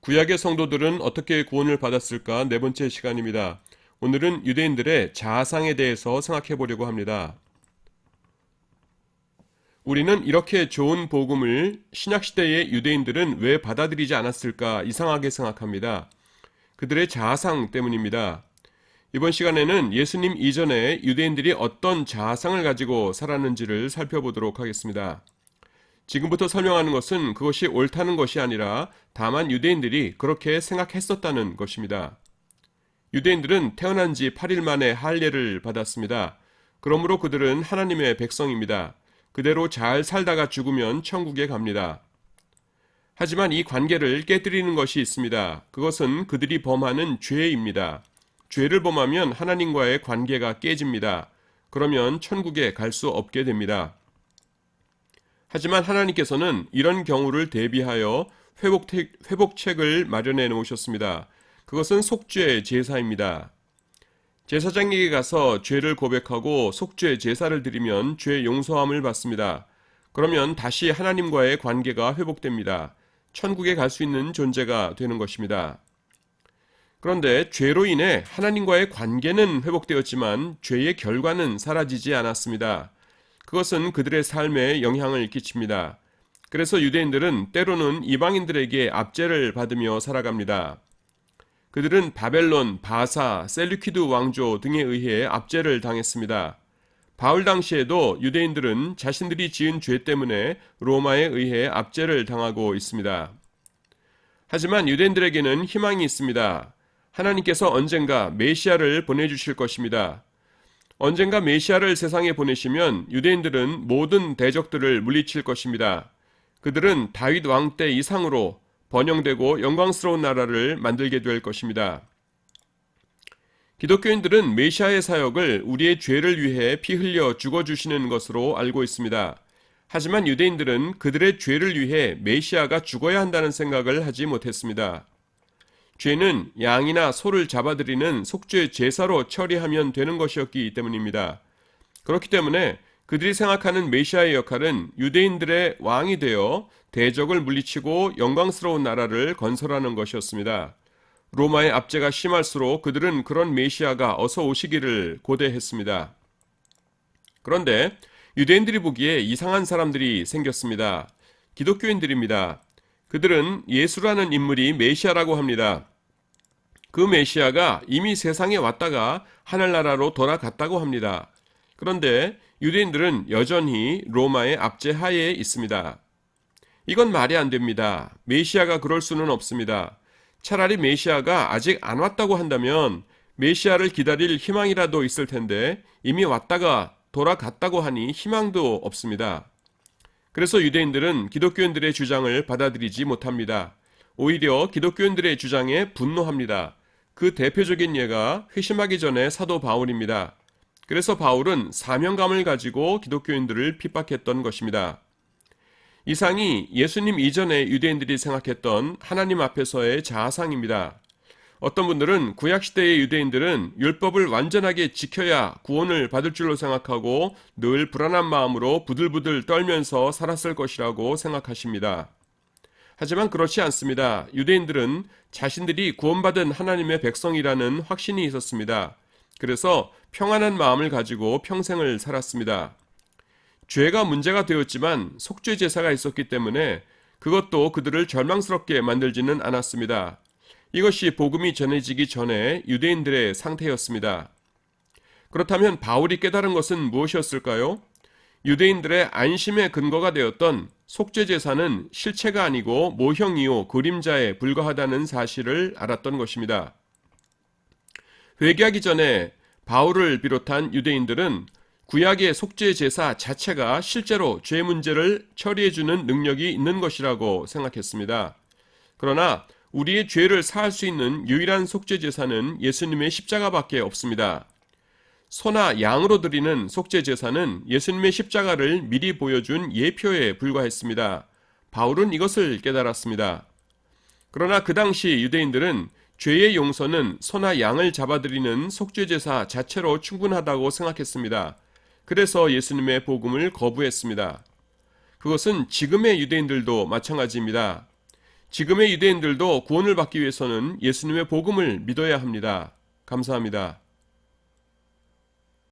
구약의 성도들은 어떻게 구원을 받았을까? 네 번째 시간입니다. 오늘은 유대인들의 자아상에 대해서 생각해 보려고 합니다. 우리는 이렇게 좋은 복음을 신약시대의 유대인들은 왜 받아들이지 않았을까 이상하게 생각합니다. 그들의 자아상 때문입니다. 이번 시간에는 예수님 이전에 유대인들이 어떤 자아상을 가지고 살았는지를 살펴보도록 하겠습니다. 지금부터 설명하는 것은 그것이 옳다는 것이 아니라 다만 유대인들이 그렇게 생각했었다는 것입니다. 유대인들은 태어난 지 8일 만에 할례를 받았습니다. 그러므로 그들은 하나님의 백성입니다. 그대로 잘 살다가 죽으면 천국에 갑니다. 하지만 이 관계를 깨뜨리는 것이 있습니다. 그것은 그들이 범하는 죄입니다. 죄를 범하면 하나님과의 관계가 깨집니다. 그러면 천국에 갈 수 없게 됩니다. 하지만 하나님께서는 이런 경우를 대비하여 회복책을 마련해 놓으셨습니다. 그것은 속죄 제사입니다. 제사장에게 가서 죄를 고백하고 속죄 제사를 드리면 죄 용서함을 받습니다. 그러면 다시 하나님과의 관계가 회복됩니다. 천국에 갈 수 있는 존재가 되는 것입니다. 그런데 죄로 인해 하나님과의 관계는 회복되었지만 죄의 결과는 사라지지 않았습니다. 그것은 그들의 삶에 영향을 끼칩니다. 그래서 유대인들은 때로는 이방인들에게 압제를 받으며 살아갑니다. 그들은 바벨론, 바사, 셀루키드 왕조 등에 의해 압제를 당했습니다. 바울 당시에도 유대인들은 자신들이 지은 죄 때문에 로마에 의해 압제를 당하고 있습니다. 하지만 유대인들에게는 희망이 있습니다. 하나님께서 언젠가 메시아를 보내주실 것입니다. 언젠가 메시아를 세상에 보내시면 유대인들은 모든 대적들을 물리칠 것입니다. 그들은 다윗 왕 때 이상으로 번영되고 영광스러운 나라를 만들게 될 것입니다. 기독교인들은 메시아의 사역을 우리의 죄를 위해 피 흘려 죽어주시는 것으로 알고 있습니다. 하지만 유대인들은 그들의 죄를 위해 메시아가 죽어야 한다는 생각을 하지 못했습니다. 죄는 양이나 소를 잡아들이는 속죄 제사로 처리하면 되는 것이었기 때문입니다. 그렇기 때문에 그들이 생각하는 메시아의 역할은 유대인들의 왕이 되어 대적을 물리치고 영광스러운 나라를 건설하는 것이었습니다. 로마의 압제가 심할수록 그들은 그런 메시아가 어서 오시기를 고대했습니다. 그런데 유대인들이 보기에 이상한 사람들이 생겼습니다. 기독교인들입니다. 그들은 예수라는 인물이 메시아라고 합니다. 그 메시아가 이미 세상에 왔다가 하늘나라로 돌아갔다고 합니다. 그런데 유대인들은 여전히 로마의 압제하에 있습니다. 이건 말이 안 됩니다. 메시아가 그럴 수는 없습니다. 차라리 메시아가 아직 안 왔다고 한다면 메시아를 기다릴 희망이라도 있을 텐데 이미 왔다가 돌아갔다고 하니 희망도 없습니다. 그래서 유대인들은 기독교인들의 주장을 받아들이지 못합니다. 오히려 기독교인들의 주장에 분노합니다. 그 대표적인 예가 회심하기 전에 사도 바울입니다. 그래서 바울은 사명감을 가지고 기독교인들을 핍박했던 것입니다. 이상이 예수님 이전에 유대인들이 생각했던 하나님 앞에서의 자아상입니다. 어떤 분들은 구약시대의 유대인들은 율법을 완전하게 지켜야 구원을 받을 줄로 생각하고 늘 불안한 마음으로 부들부들 떨면서 살았을 것이라고 생각하십니다. 하지만 그렇지 않습니다. 유대인들은 자신들이 구원받은 하나님의 백성이라는 확신이 있었습니다. 그래서 평안한 마음을 가지고 평생을 살았습니다. 죄가 문제가 되었지만 속죄 제사가 있었기 때문에 그것도 그들을 절망스럽게 만들지는 않았습니다. 이것이 복음이 전해지기 전에 유대인들의 상태였습니다. 그렇다면 바울이 깨달은 것은 무엇이었을까요? 유대인들의 안심의 근거가 되었던 속죄 제사는 실체가 아니고 모형이요 그림자에 불과하다는 사실을 알았던 것입니다. 회개하기 전에 바울을 비롯한 유대인들은 구약의 속죄 제사 자체가 실제로 죄 문제를 처리해주는 능력이 있는 것이라고 생각했습니다. 그러나 우리의 죄를 사할 수 있는 유일한 속죄 제사는 예수님의 십자가밖에 없습니다. 소나 양으로 드리는 속죄 제사는 예수님의 십자가를 미리 보여준 예표에 불과했습니다. 바울은 이것을 깨달았습니다. 그러나 그 당시 유대인들은 죄의 용서는 소나 양을 잡아드리는 속죄 제사 자체로 충분하다고 생각했습니다. 그래서 예수님의 복음을 거부했습니다. 그것은 지금의 유대인들도 마찬가지입니다. 지금의 유대인들도 구원을 받기 위해서는 예수님의 복음을 믿어야 합니다. 감사합니다.